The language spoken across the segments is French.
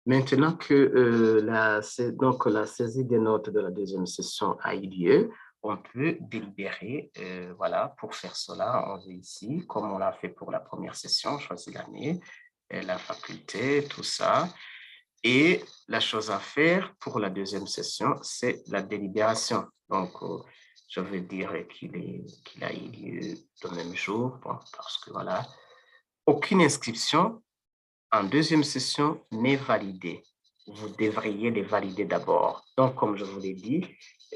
Maintenant que donc, la saisie des notes de la deuxième session a eu lieu, on peut délibérer. Voilà, pour faire cela, on veut ici, comme on l'a fait pour la première session, choisir l'année, la faculté, tout ça. Et la chose à faire pour la deuxième session, c'est la délibération. Donc, je veux dire qu'il a eu lieu le même jour, bon, parce que voilà, aucune inscription en deuxième session n'est validée. Vous devriez les valider d'abord. Donc, comme je vous l'ai dit,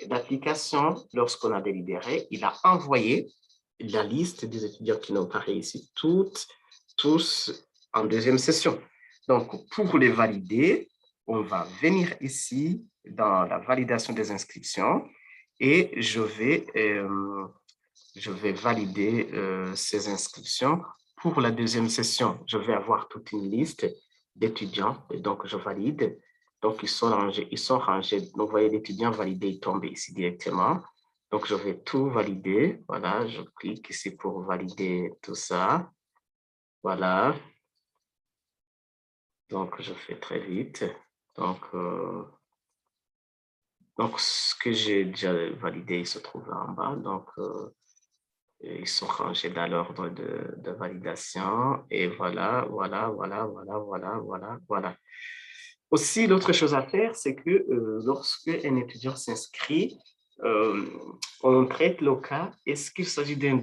l'application, lorsqu'on a délibéré, il a envoyé la liste des étudiants qui n'ont pas réussi tous en deuxième session. Donc, pour les valider, on va venir ici dans la validation des inscriptions et je vais valider ces inscriptions pour la deuxième session. Je vais avoir toute une liste d'étudiants et donc je valide. Donc, ils sont rangés. Donc, vous voyez, l'étudiant validé, il tombe ici directement. Donc, je vais tout valider. Voilà, je clique ici pour valider tout ça. Voilà. Donc, je fais très vite. Donc, ce que j'ai déjà validé, il se trouve là en bas. Donc, ils sont rangés dans l'ordre de validation. Et voilà, voilà, voilà, voilà, voilà, voilà, voilà. Aussi, l'autre chose à faire, c'est que lorsque un étudiant s'inscrit, euh, on traite le cas, est-ce qu'il s'agit d'un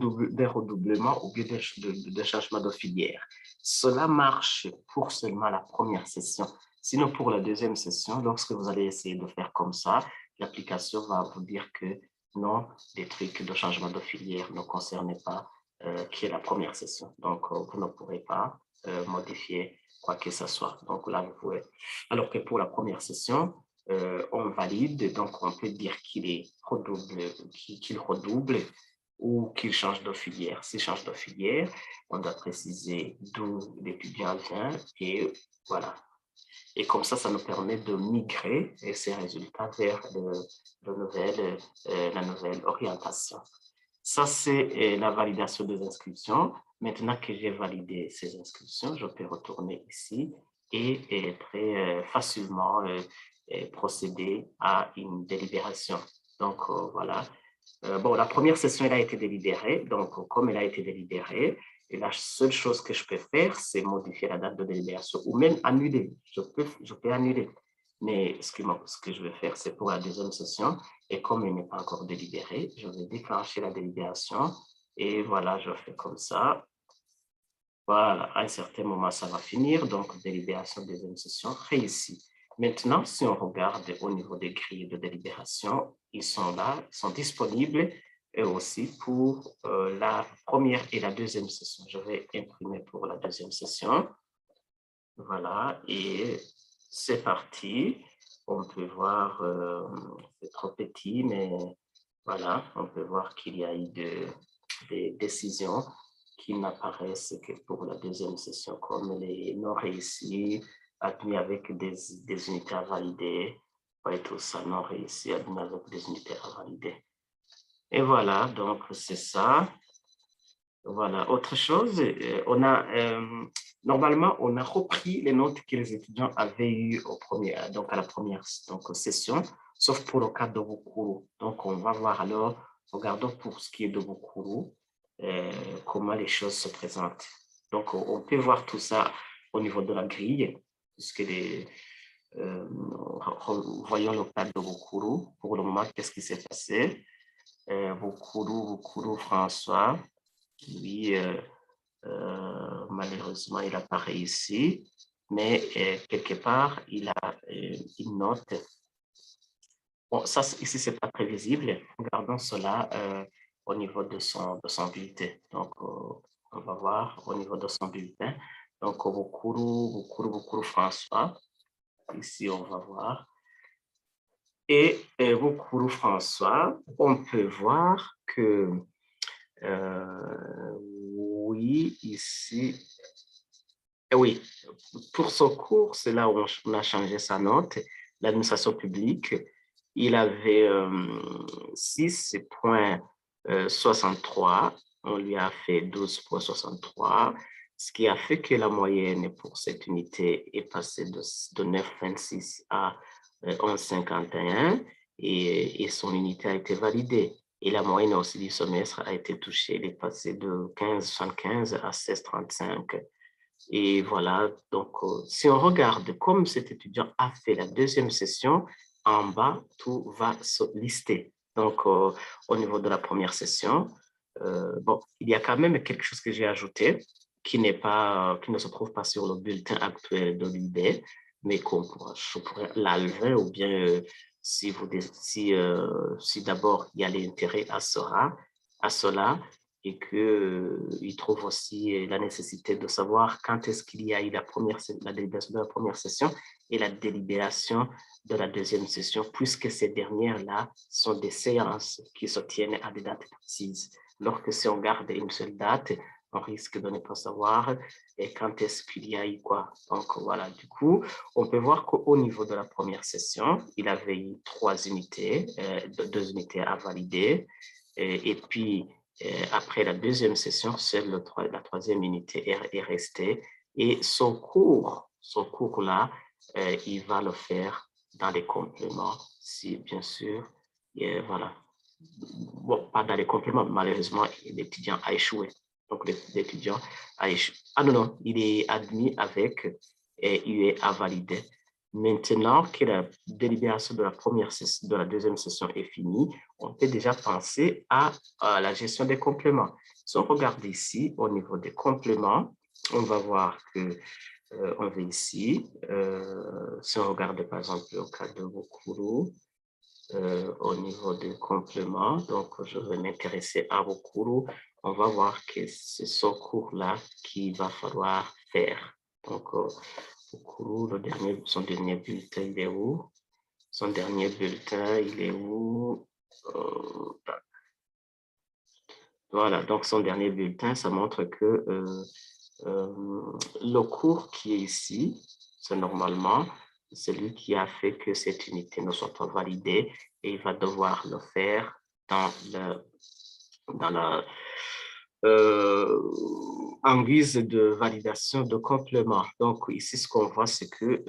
redoublement ou bien d'un changement de filière? Cela marche pour seulement la première session. Sinon, pour la deuxième session, lorsque vous allez essayer de faire comme ça, l'application va vous dire que non, des trucs de changement de filière ne concernent pas qui est la première session. Donc, vous ne pourrez pas modifier quoi que ce soit. Donc, là, vous pouvez. Alors que pour la première session, on valide, donc on peut dire qu'il redouble ou qu'il change de filière. S'il change de filière, on doit préciser d'où l'étudiant vient et voilà. Et comme ça nous permet de migrer ces résultats vers la nouvelle orientation. Ça, c'est la validation des inscriptions. Maintenant que j'ai validé ces inscriptions, je peux retourner ici et très facilement procéder à une délibération. Donc, voilà. Bon, la première session, elle a été délibérée. Donc, comme elle a été délibérée, et la seule chose que je peux faire, c'est modifier la date de délibération ou même annuler. Je peux annuler. Mais ce que je vais faire, c'est pour la deuxième session. Et comme elle n'est pas encore délibérée, je vais déclencher la délibération. Et voilà, je fais comme ça. Voilà, à un certain moment, ça va finir. Donc, délibération, deuxième session, réussie. Maintenant, si on regarde au niveau des grilles de délibération, ils sont là, ils sont disponibles et aussi pour la première et la deuxième session. Je vais imprimer pour la deuxième session. Voilà, et c'est parti. On peut voir, c'est trop petit, mais voilà, on peut voir qu'il y a eu des décisions qui n'apparaissent que pour la deuxième session, comme les non réussis, admis avec des unités à valider, et tout ça, non réussi, admis avec des unités à valider. Et voilà, donc c'est ça. Voilà, autre chose, normalement, on a repris les notes que les étudiants avaient eues donc à la première session, sauf pour le cas de Bukuru. Donc, on va voir alors, regardons pour ce qui est de Bukuru, comment les choses se présentent. Donc, on peut voir tout ça au niveau de la grille, puisque voyons le cas de Bukuru. Pour le moment, qu'est-ce qui s'est passé? Bukuru François. Oui, malheureusement, il n'a pas réussi, mais quelque part, il a une note. Bon, ça, ici, ce n'est pas très visible. Regardons cela au niveau de son bulletin. Donc, on va voir au niveau de son bulletin. Donc, Bukuru François. Ici, on va voir. Et Bukuru François, on peut voir que oui, ici, oui, pour ce cours, c'est là où on a changé sa note, l'administration publique. Il avait 6,63, on lui a fait 12,63. ce qui a fait que la moyenne pour cette unité est passée de 9,26 à 11,51 et son unité a été validée. Et la moyenne aussi du semestre a été touchée, elle est passée de 15,75 à 16,35. Et voilà, donc si on regarde comme cet étudiant a fait la deuxième session, en bas, tout va se lister. Donc, au niveau de la première session, bon, il y a quand même quelque chose que j'ai ajouté qui ne se trouve pas sur le bulletin actuel de l'UB, mais je pourrais l'enlever ou bien si d'abord il y a l'intérêt à cela et qu'il trouve aussi la nécessité de savoir quand est-ce qu'il y a eu la délibération de la première session et la délibération de la deuxième session, puisque ces dernières-là sont des séances qui se tiennent à des dates précises. Alors que si on garde une seule date, on risque de ne pas savoir quand est-ce qu'il y a eu quoi. Donc voilà, du coup, on peut voir qu'au niveau de la première session, il avait eu 2 unités à valider. Et puis, après la deuxième session, seule la 3e unité est restée. Et son cours-là, il va le faire dans les compléments, si bien sûr, voilà. Bon, pas dans les compléments, malheureusement, l'étudiant a échoué. Donc, l'étudiant a échoué. Ah non, il est admis avec UE à valider. Maintenant que la délibération de la deuxième session est finie, on peut déjà penser à la gestion des compléments. Si on regarde ici, au niveau des compléments, on va voir que on va ici, si on regarde par exemple le cas de Bokuru, au niveau des compléments, donc je vais m'intéresser à Bokuru, on va voir que c'est ce cours-là qu'il va falloir faire. Donc, Bokuru, son dernier bulletin, il est où? Son dernier bulletin, il est où? Voilà, donc son dernier bulletin, ça montre que le cours qui est ici, c'est normalement celui qui a fait que cette unité ne soit pas validée et il va devoir le faire en guise de validation de complément. Donc ici, ce qu'on voit, c'est que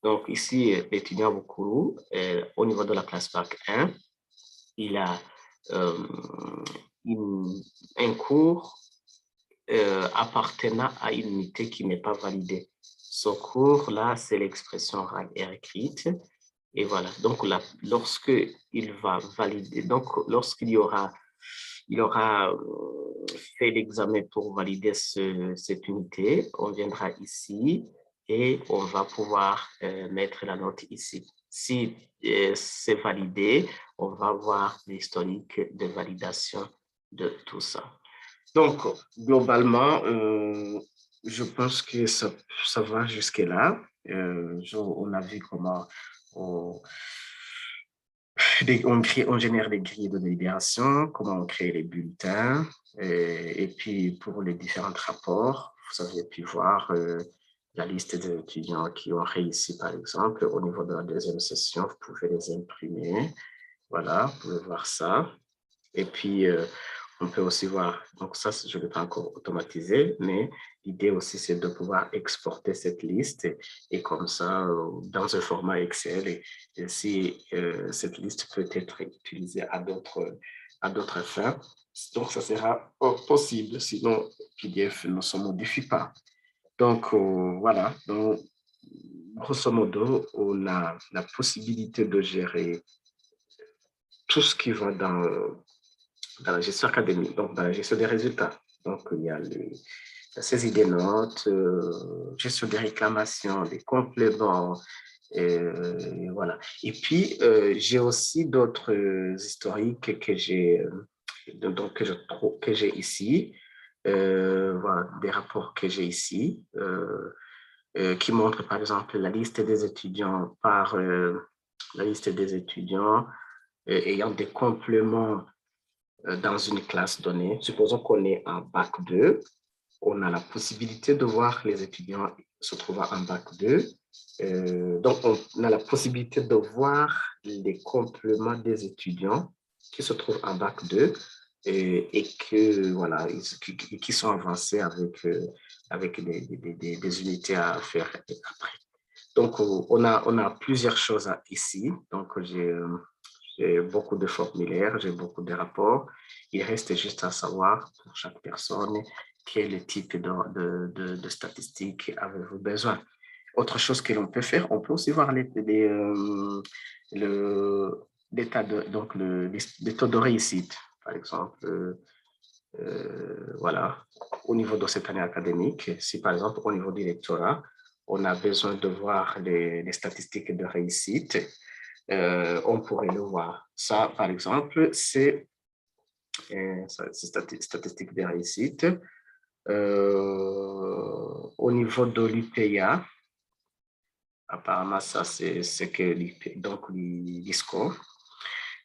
donc ici, l'étudiant Bukuru, au niveau de la classe Bac 1, il a un cours appartenant à une unité qui n'est pas validée. Ce cours-là, c'est l'expression orale et écrite. Et voilà, donc lorsque il va valider, donc lorsqu'il aura fait l'examen pour valider cette unité, on viendra ici et on va pouvoir mettre la note ici. Si c'est validé, on va voir l'historique de validation de tout ça. Donc, globalement, je pense que ça va jusque-là. On a vu comment on génère des grilles de délibération, comment on crée les bulletins, et puis pour les différents rapports, vous avez pu voir la liste des étudiants qui ont réussi, par exemple, au niveau de la deuxième session, vous pouvez les imprimer. Voilà, vous pouvez voir ça. Et puis, on peut aussi voir, donc ça, je ne vais pas encore automatiser, mais l'idée aussi, c'est de pouvoir exporter cette liste et comme ça, dans un format Excel, et si cette liste peut être utilisée à d'autres fins, donc ça sera possible, sinon PDF ne se modifie pas. Donc, voilà, donc, grosso modo, on a la possibilité de gérer tout ce qui va dans la gestion académique, donc dans la gestion des résultats. Donc, il y a la saisie des notes, gestion des réclamations, des compléments, voilà. Et puis, j'ai aussi d'autres historiques que j'ai ici. Voilà, des rapports que j'ai ici, qui montrent, par exemple, la liste des étudiants ayant des compléments dans une classe donnée. Supposons qu'on est en bac 2, on a la possibilité de voir les étudiants se trouvant en bac 2. Donc, on a la possibilité de voir les compléments des étudiants qui se trouvent en bac 2 et que, voilà, qui sont avancés avec des unités à faire après. Donc, on a plusieurs choses ici. Donc, j'ai beaucoup de formulaires, j'ai beaucoup de rapports. Il reste juste à savoir pour chaque personne quel type de statistiques avez-vous besoin. Autre chose que l'on peut faire, on peut aussi voir l'état donc les taux de réussite, par exemple. Voilà, au niveau de cette année académique, si par exemple au niveau du lectorat, on a besoin de voir les statistiques de réussite, on pourrait le voir. Ça, par exemple, c'est statistiques de réussite. Au niveau de l'UPA, apparemment, ça, c'est ce que donc les scores.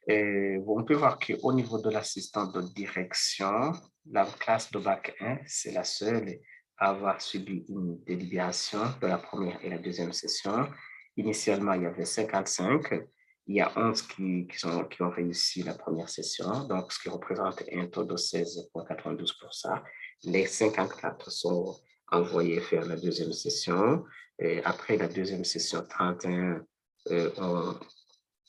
Et on peut voir qu'au niveau de l'assistant de direction, la classe de bac 1, c'est la seule à avoir subi une délibération de la première et la deuxième session. Initialement, il y avait 55. Il y a 11 qui ont réussi la première session, donc ce qui représente un taux de 16,92%. Les 54 sont envoyés faire la deuxième session. Et après la deuxième session, 31 ont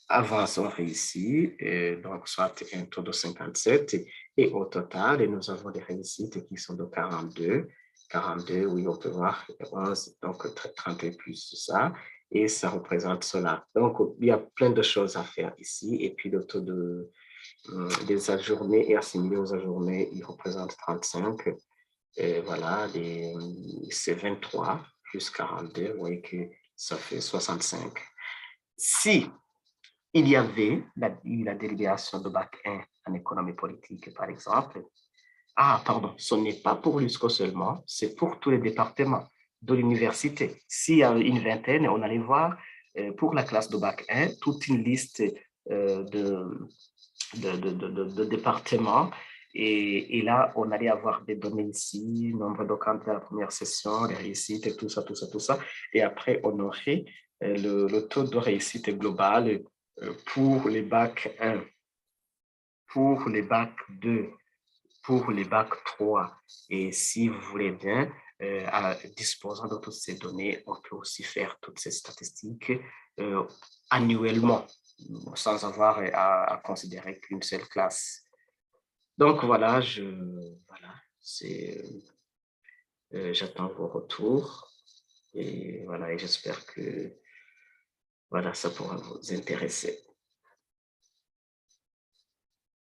avance ont réussi, donc soit un taux de 57, et au total, nous avons des réussites qui sont de 42. 42, oui, on peut voir 11, donc 30 et plus ça, et ça représente cela. Donc, il y a plein de choses à faire ici, et puis le taux des ajournés et assimilés aux ajournés, il représente 35, et voilà, c'est 23 plus 42, vous voyez que ça fait 65. Si il y avait la délibération de bac 1 en économie politique, par exemple. Ah, pardon, ce n'est pas pour l'USCO seulement, c'est pour tous les départements de l'université. S'il y a une vingtaine, on allait voir pour la classe de bac 1 toute une liste de départements. Et là, on allait avoir des données ici, nombre de candidats à la première session, les réussites, et tout ça, tout ça, tout ça. Et après, on aurait le taux de réussite global pour les bacs 1, pour les bacs 2, pour les bacs 3. Et si vous voulez bien, en disposant de toutes ces données, on peut aussi faire toutes ces statistiques annuellement, sans avoir à considérer qu'une seule classe. Donc voilà, j'attends vos retours et voilà, et j'espère que voilà, ça pourra vous intéresser.